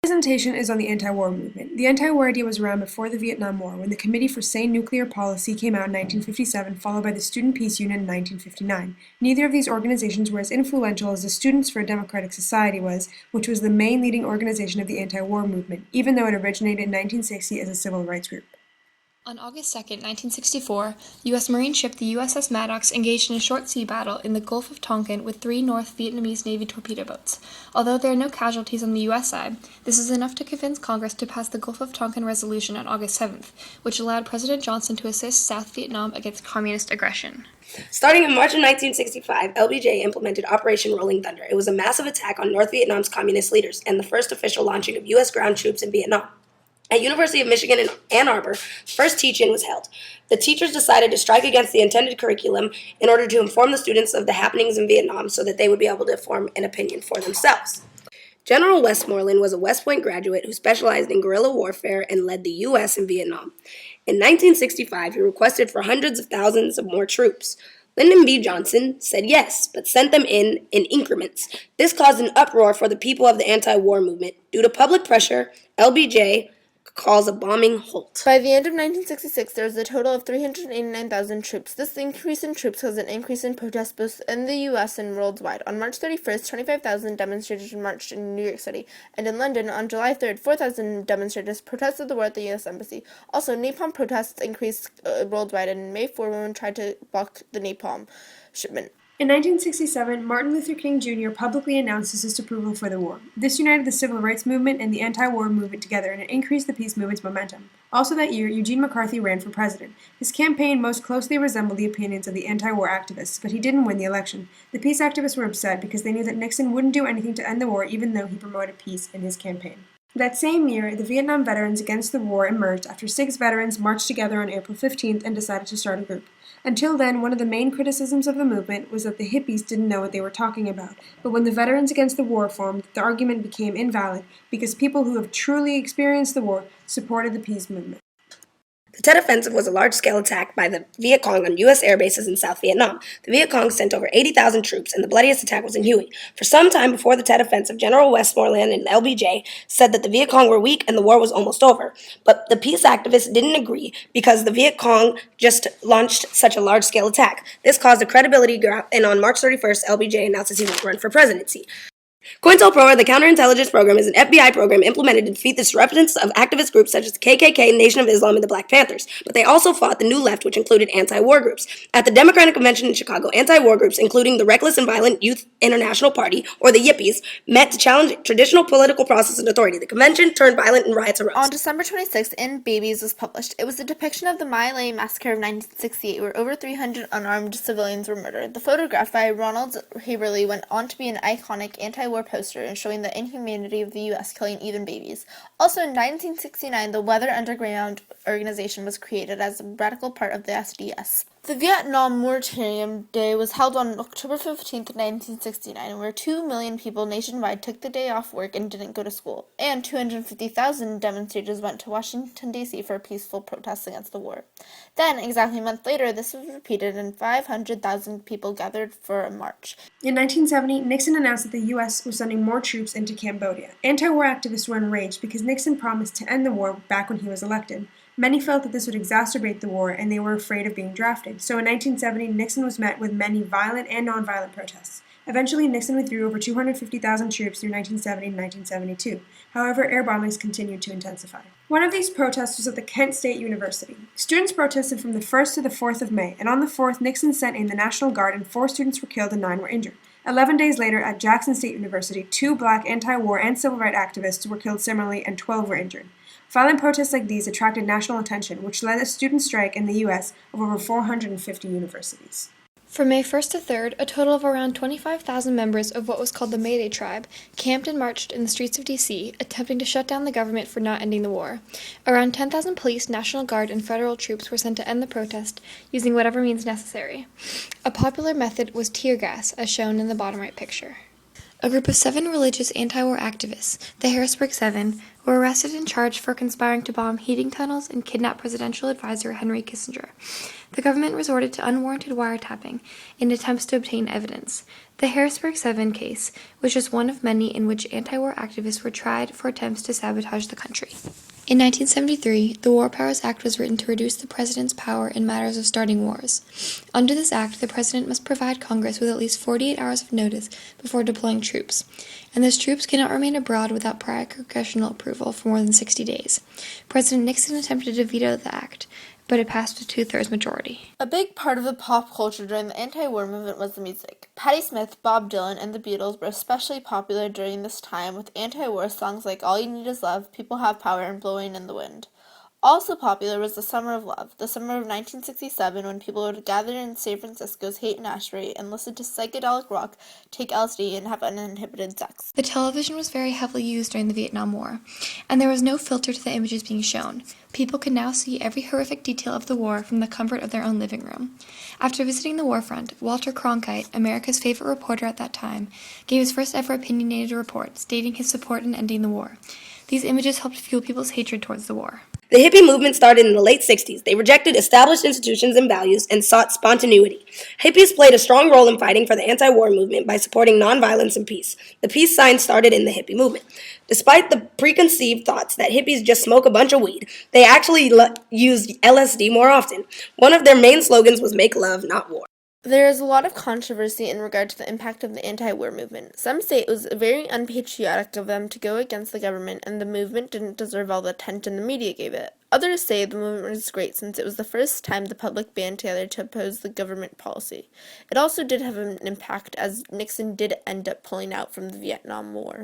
Presentation is on the anti-war movement. The anti-war idea was around before the Vietnam War, when the Committee for Sane Nuclear Policy came out in 1957, followed by the Student Peace Union in 1959. Neither of these organizations were as influential as the Students for a Democratic Society was, which was the main leading organization of the anti-war movement, even though it originated in 1960 as a civil rights group. On August 2, 1964, U.S. Marine ship the USS Maddox engaged in a short sea battle in the Gulf of Tonkin with 3 North Vietnamese Navy torpedo boats. Although there are no casualties on the U.S. side, this is enough to convince Congress to pass the Gulf of Tonkin Resolution on August 7th, which allowed President Johnson to assist South Vietnam against communist aggression. Starting in March of 1965, LBJ implemented Operation Rolling Thunder. It was a massive attack on North Vietnam's communist leaders and the first official launching of U.S. ground troops in Vietnam. At University of Michigan in Ann Arbor, first teach-in was held. The teachers decided to strike against the intended curriculum in order to inform the students of the happenings in Vietnam so that they would be able to form an opinion for themselves. General Westmoreland was a West Point graduate who specialized in guerrilla warfare and led the U.S. in Vietnam. In 1965, he requested for hundreds of thousands of more troops. Lyndon B. Johnson said yes, but sent them in increments. This caused an uproar for the people of the anti-war movement. Due to public pressure, LBJ calls a bombing halt. By the end of 1966, there was a total of 389,000 troops. This increase in troops caused an increase in protests both in the U.S. and worldwide. On March 31st, 25,000 demonstrators marched in New York City, and in London, on July 3rd, 4,000 demonstrators protested the war at the U.S. Embassy. Also, napalm protests increased worldwide, and May 4 women tried to block the napalm shipment. In 1967, Martin Luther King Jr. publicly announced his disapproval for the war. This united the civil rights movement and the anti-war movement together, and it increased the peace movement's momentum. Also that year, Eugene McCarthy ran for president. His campaign most closely resembled the opinions of the anti-war activists, but he didn't win the election. The peace activists were upset because they knew that Nixon wouldn't do anything to end the war even though he promoted peace in his campaign. That same year, the Vietnam Veterans Against the War emerged after 6 veterans marched together on April 15th and decided to start a group. Until then, one of the main criticisms of the movement was that the hippies didn't know what they were talking about. But when the Veterans Against the War formed, the argument became invalid because people who have truly experienced the war supported the peace movement. The Tet Offensive was a large-scale attack by the Viet Cong on U.S. air bases in South Vietnam. The Viet Cong sent over 80,000 troops, and the bloodiest attack was in Hue. For some time before the Tet Offensive, General Westmoreland and LBJ said that the Viet Cong were weak and the war was almost over. But the peace activists didn't agree because the Viet Cong just launched such a large-scale attack. This caused a credibility gap, and on March 31st, LBJ announces he won't run for presidency. COINTELPRO, the counterintelligence program, is an FBI program implemented to defeat the disruptions of activist groups such as the KKK, Nation of Islam, and the Black Panthers. But they also fought the New Left, which included anti-war groups. At the Democratic Convention in Chicago, anti-war groups, including the Reckless and Violent Youth International Party, or the Yippies, met to challenge traditional political process and authority. The convention turned violent and riots arose. On December 26th, In Babies was published. It was a depiction of the My Lai massacre of 1968, where over 300 unarmed civilians were murdered. The photograph by Ronald Haverly went on to be an iconic anti-war poster and showing the inhumanity of the U.S. killing even babies. Also in 1969, the Weather Underground organization was created as a radical part of the SDS. The Vietnam Moratorium Day was held on October 15, 1969, where 2 million people nationwide took the day off work and didn't go to school, and 250,000 demonstrators went to Washington, D.C. for peaceful protests against the war. Then, exactly a month later, this was repeated and 500,000 people gathered for a march. In 1970, Nixon announced that the U.S. was sending more troops into Cambodia. Anti-war activists were enraged because Nixon promised to end the war back when he was elected. Many felt that this would exacerbate the war, and they were afraid of being drafted. So in 1970, Nixon was met with many violent and nonviolent protests. Eventually, Nixon withdrew over 250,000 troops through 1970 and 1972. However, air bombings continued to intensify. One of these protests was at the Kent State University. Students protested from the 1st to the 4th of May, and on the 4th, Nixon sent in the National Guard, and 4 students were killed and 9 were injured. 11 days later, at Jackson State University, 2 black anti-war and civil rights activists were killed similarly, and 12 were injured. Violent protests like these attracted national attention, which led a student strike in the U.S. of over 450 universities. From May 1st to 3rd, a total of around 25,000 members of what was called the May Day Tribe camped and marched in the streets of D.C., attempting to shut down the government for not ending the war. Around 10,000 police, National Guard, and federal troops were sent to end the protest, using whatever means necessary. A popular method was tear gas, as shown in the bottom right picture. A group of 7 religious anti-war activists, the Harrisburg Seven, were arrested and charged for conspiring to bomb heating tunnels and kidnap presidential advisor Henry Kissinger. The government resorted to unwarranted wiretapping in attempts to obtain evidence. The Harrisburg Seven case was just one of many in which anti-war activists were tried for attempts to sabotage the country. In 1973, the War Powers Act was written to reduce the president's power in matters of starting wars. Under this act, the president must provide Congress with at least 48 hours of notice before deploying troops, and those troops cannot remain abroad without prior congressional approval for more than 60 days. President Nixon attempted to veto the act, but it passed with 2/3 majority. A big part of the pop culture during the anti-war movement was the music. Patti Smith, Bob Dylan, and the Beatles were especially popular during this time with anti-war songs like All You Need Is Love, People Have Power, and Blowing in the Wind. Also popular was the Summer of Love, the summer of 1967, when people would gather in San Francisco's Haight-Ashbury and listen to psychedelic rock, take LSD, and have uninhibited sex. The television was very heavily used during the Vietnam War, and there was no filter to the images being shown. People could now see every horrific detail of the war from the comfort of their own living room. After visiting the war front, Walter Cronkite, America's favorite reporter at that time, gave his first ever opinionated report, stating his support in ending the war. These images helped fuel people's hatred towards the war. The hippie movement started in the late 60s. They rejected established institutions and values and sought spontaneity. Hippies played a strong role in fighting for the anti-war movement by supporting nonviolence and peace. The peace sign started in the hippie movement. Despite the preconceived thoughts that hippies just smoke a bunch of weed, they actually use LSD more often. One of their main slogans was "Make love, not war." There is a lot of controversy in regard to the impact of the anti-war movement. Some say it was very unpatriotic of them to go against the government and the movement didn't deserve all the attention the media gave it. Others say the movement was great since it was the first time the public band together to oppose the government policy. It also did have an impact as Nixon did end up pulling out from the Vietnam War.